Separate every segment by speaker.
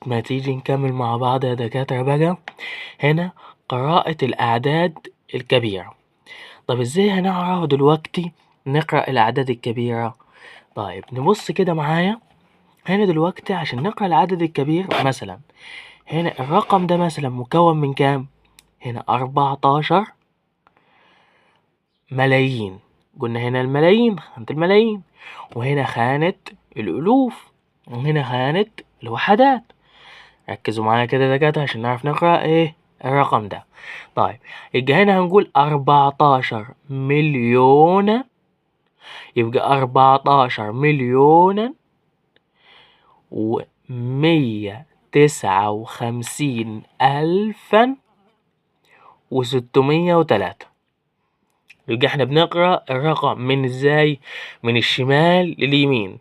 Speaker 1: ما تيجي نكمل مع بعض يا دكاترة بقى. هنا قراءة الأعداد الكبيرة. طب ازاي هنعرف دلوقتي نقرأ الأعداد الكبيرة؟ طيب نبص كده معايا. هنا دلوقتي عشان نقرأ العدد الكبير مثلا، هنا الرقم ده مثلا مكون من كام؟ هنا 14 ملايين. قلنا هنا الملايين، خانة الملايين، وهنا خانة الألوف، وهنا خانة الوحدات. ركزوا معايا كده يا دكاترة عشان نعرف نقرأ ايه الرقم ده. طيب يبقى هنا هنقول 14 مليون، يبقى 14 مليون و159,603. يبقى احنا بنقرأ الرقم من ازاي؟ من الشمال لليمين.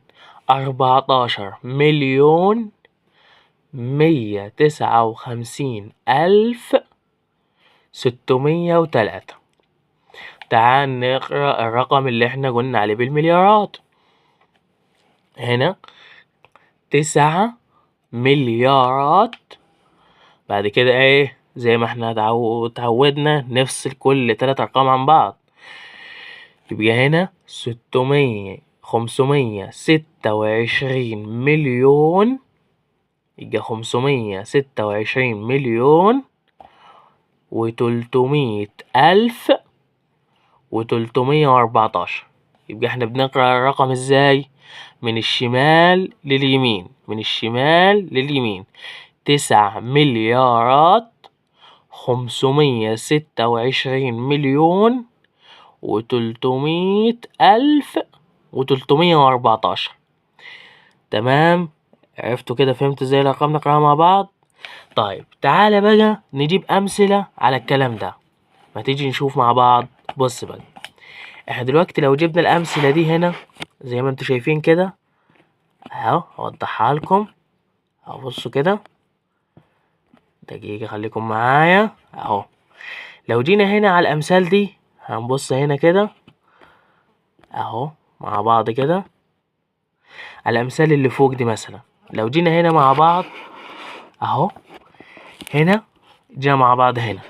Speaker 1: 14,159,603. تعال نقرأ الرقم اللي احنا قلنا عليه بالمليارات. هنا 9 مليارات. بعد كده ايه؟ زي ما احنا اتعودنا نفصل كل 3 أرقام عن بعض. يبقى هنا 526 مليون. يبقى 526 مليون و300,000 و314. يبقى احنا بنقرأ الرقم ازاي؟ من الشمال لليمين، من الشمال لليمين. 9 مليارات 526 مليون و300,000 و314. تمام؟ عرفتوا كده؟ فهمتوا ازاي الأرقام نقراها مع بعض؟ طيب تعالى بقى نجيب أمثلة على الكلام ده. ما تيجي نشوف مع بعض. بص بقى، احنا دلوقتي لو جبنا الأمثلة دي هنا زي ما انتوا شايفين كده اهو، هوضحها لكم. بصوا كده، دقيقة خليكم معايا اهو. لو جينا هنا على الأمثال دي هنبص هنا كده اهو مع بعض كده على الأمثال اللي فوق دي. مثلا لو جينا هنا مع بعض اهو، هنا جينا مع بعض هنا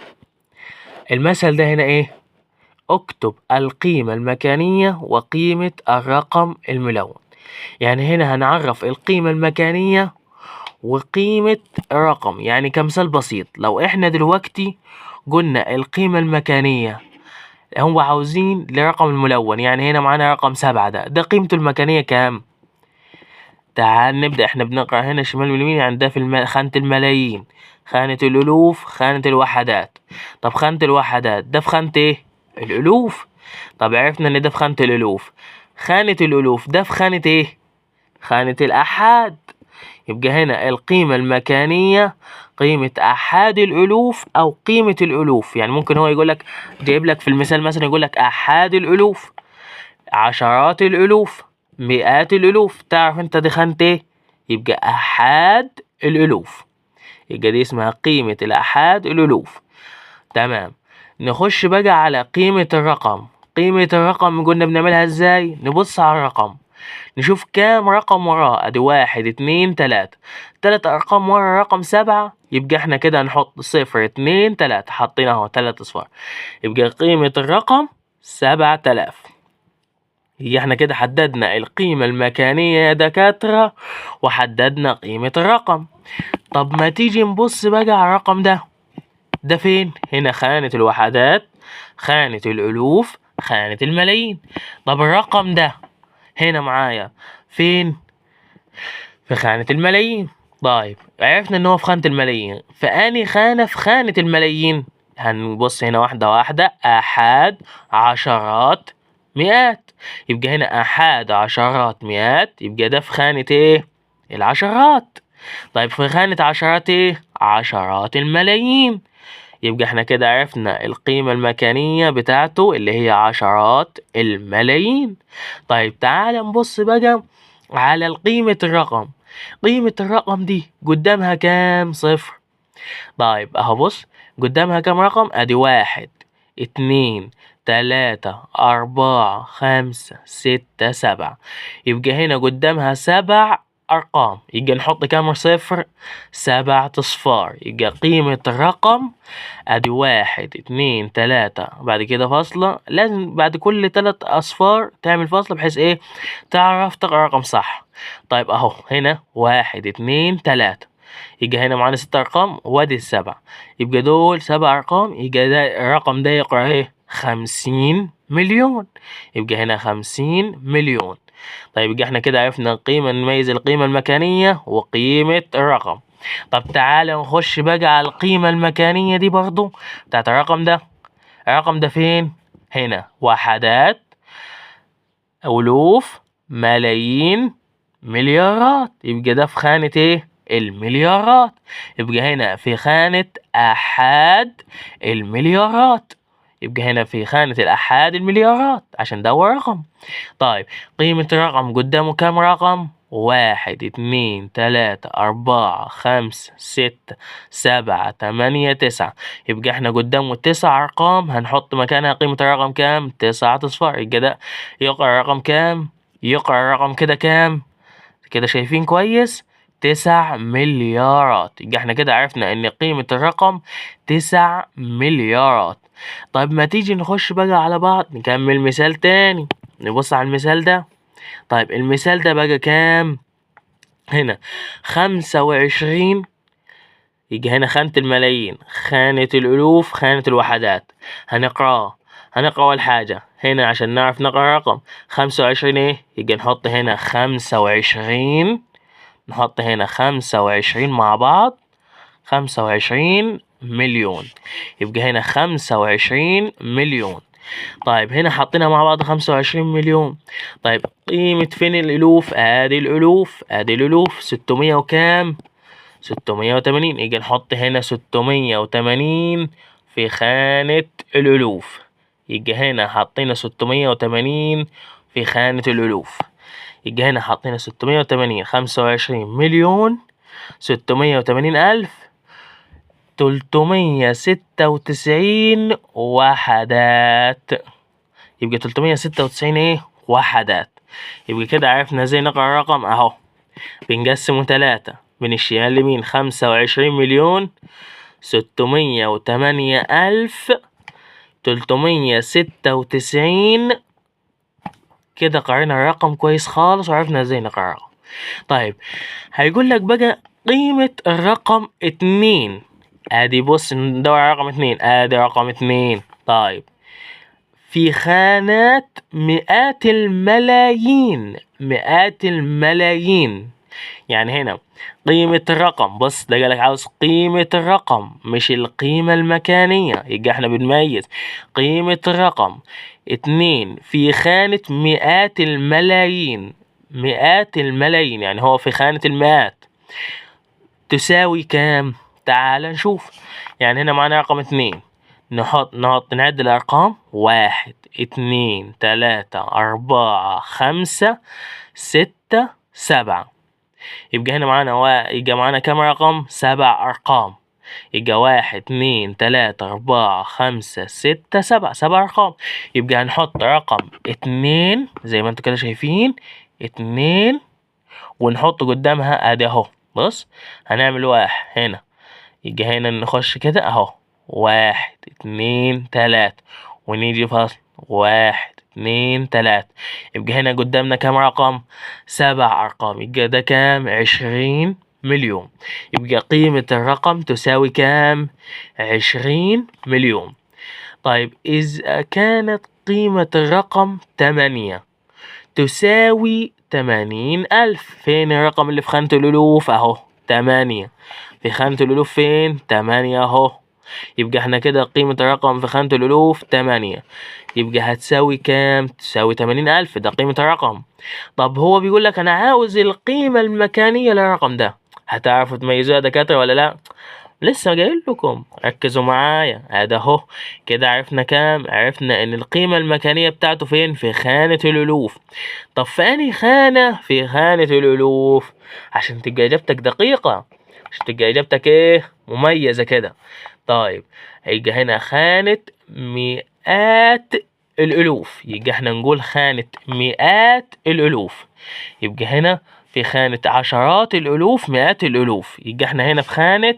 Speaker 1: المثل ده هنا ايه؟ اكتب القيمة المكانية وقيمة الرقم الملون. يعني هنا هنعرف القيمة المكانية وقيمة الرقم. يعني كمثال بسيط، لو احنا دلوقتي قلنا القيمة المكانية هم عاوزين لرقم الملون، يعني هنا معانا رقم 7، ده قيمته المكانية كام؟ تعال نبدأ. احنا بنقرأ هنا شمال واليمين، يعني ده في خانة الملايين، خانة الألوف، خانة الوحدات. طب خانة الوحدات ده في خانة ايه؟ الألوف. طب عرفنا ان ده في خانة الألوف. خانة الألوف ده في خانة ايه؟ خانة الآحاد. يبقى هنا القيمة المكانية قيمة آحاد الألوف أو قيمة الألوف. يعني ممكن هو يقولك، جايب لك في المثال مثلا يقولك آحاد الألوف، عشرات الألوف، مئات الألوف. تعرف انت دي خانة ايه؟ يبقى آحاد الألوف. يبقى دي اسمها قيمة الآحاد الألوف. تمام. نخش بقى على قيمة الرقم. قيمة الرقم قلنا بنعملها ازاي؟ نبص على الرقم نشوف كام رقم وراه. ادي 1 2 3، 3 أرقام ورا رقم 7. يبقى احنا كده هنحط 0 2 3، حطينا اهو 3 أصفار. يبقى قيمة الرقم 7000. يبقى احنا كده حددنا القيمة المكانية يا دكاترة، وحددنا قيمة الرقم. طب ما تيجي نبص بقى على الرقم ده فين؟ هنا خانة الوحدات، خانة الألوف، خانة الملايين. طب الرقم ده هنا معايا فين؟ في خانة الملايين. طيب عرفنا ان هو في خانة الملايين، فأني خانة في خانة الملايين. هنبص هنا واحدة واحدة. آحاد، عشرات، مئات. يبقى هنا آحاد، عشرات، مئات. يبقى ده في خانة ايه؟ العشرات. طيب في خانة عشرات ايه؟ عشرات الملايين. يبقى احنا كده عرفنا القيمة المكانية بتاعته اللي هي عشرات الملايين. طيب تعال نبص بقى على قيمة الرقم. قيمة الرقم دي قدامها كام صفر؟ طيب اهو بص، قدامها كام رقم؟ ادي 1 2 3 4 5 6 7. يبقى هنا قدامها 7 أرقام. يبقى نحط كام صفر؟ 7 أصفار. يبقى قيمة الرقم ادي 1 2 3 بعد كده فاصلة. لازم بعد كل 3 أصفار تعمل فاصلة بحيث ايه تعرف تقرأ رقم صح. طيب اهو هنا 1 2 3. يبقى هنا معانا 6 أرقام وادي ال7. يبقى دول 7 أرقام. يبقى ده الرقم ده يقرأ ايه؟ 50 مليون. يبقى هنا 50 مليون. طيب يبقى احنا كده عرفنا القيمة، نميز القيمة المكانية وقيمة الرقم. طب تعالى نخش بقى على القيمة المكانية دي برضو بتاعت الرقم ده. الرقم ده فين؟ هنا وحدات، ألوف، ملايين، مليارات. يبقى ده في خانة ايه؟ المليارات. يبقى هنا في خانة أحاد المليارات. يبقى هنا في خانة الأحاد المليارات عشان ده هو رقم. طيب قيمة الرقم قدامه كام رقم؟ 1 2 3 4 5 6 7 8 9. يبقى احنا قدامه 9 أرقام هنحط مكانها قيمة الرقم كام؟ 9 أصفار. يبقى ده يقرأ الرقم كام؟ يقرأ الرقم كده كام؟ كده شايفين كويس؟ 9 مليارات. يبقى احنا كده عرفنا ان قيمة الرقم 9 مليارات. طيب ما تيجي نخش بقى على بعض نكمل مثال تاني. نبص على المثال ده. طيب المثال ده بقى كام؟ هنا 25. يجي هنا خانة الملايين، خانة الألوف، خانة الوحدات. هنقرأ أول حاجة هنا عشان نعرف نقرأ رقم 25 ايه؟ يجي نحط هنا 25. نحط هنا 25 مع بعض. 25 مليون. يبقى هنا 25 مليون. طيب هنا حطينا مع بعض 25 مليون. طيب قيمة فين الألوف؟ ادي الألوف، ادي الألوف 600 وكام؟ 680. يجي نحط هنا 680 في خانة الألوف. يجي هنا حطينا 680 في خانة الألوف. يجي هنا حطينا 680. 25 مليون 680 ألف 396 وحدات. يبقى 396 ايه؟ وحدات. يبقى كده عرفنا ازاي نقرأ الرقم اهو. بنقسمه 3 من الشمال لمين. 25 مليون 608 ألف 396. كده قرينا الرقم كويس خالص وعرفنا ازاي نقرأه. طيب هيقول لك بقى قيمة الرقم 2. ادي بص ندور على رقم 2. ادي رقم 2. طيب في خانات مئات الملايين. مئات الملايين. يعني هنا قيمة الرقم، بص ده قالك عاوز قيمة الرقم مش القيمة المكانية. يبقى احنا بنميز قيمة الرقم 2 في خانة مئات الملايين. مئات الملايين يعني هو في خانة المئات. تساوي كام؟ تعال نشوف. يعني هنا معانا رقم 2. نحط نعد الأرقام 1 2 3 4 5 6 7. يبقى هنا يبقى معانا كام رقم؟ 7 أرقام. يبقى 1 2 3 4 5 6 7. 7 أرقام. يبقى هنحط رقم 2 زي ما انتوا كده شايفين 2 ونحط قدامها ادي اهو. بص هنعمل 1 هنا. يبقى هنا نخش كده اهو 1 2 3 ونيجي فاصل 1 2 3. يبقى هنا قدامنا كام رقم؟ 7 أرقام. يبقى ده كام؟ 20 مليون. يبقى قيمة الرقم تساوي كام؟ 20 مليون. طيب إذا كانت قيمة الرقم 8 تساوي 80 ألف. فين الرقم اللي في خانة الألوف؟ أهو 8 في خانة الألوف. فين؟ 8 أهو. يبقى احنا كده قيمة الرقم في خانة الألوف 8. يبقى هتساوي كام؟ تساوي 80 ألف. ده قيمة الرقم. طب هو بيقول لك أنا عاوز القيمة المكانية للرقم ده. هتعرفوا تميزوها يا دكاترة ولا لأ؟ لسه جايل لكم، ركزوا معايا. ادي اهو كده عرفنا كام؟ عرفنا ان القيمة المكانية بتاعته فين؟ في خانة الألوف. طب في أنهي خانة في خانة الألوف عشان تبقى إجابتك دقيقة، عشان تبقى إجابتك إيه؟ مميزة كده. طيب هيجي هنا خانة مئات الألوف. يبقى احنا نقول خانة مئات الألوف. يبقى هنا في خانة عشرات الألوف، مئات الألوف، يبقى احنا هنا في خانة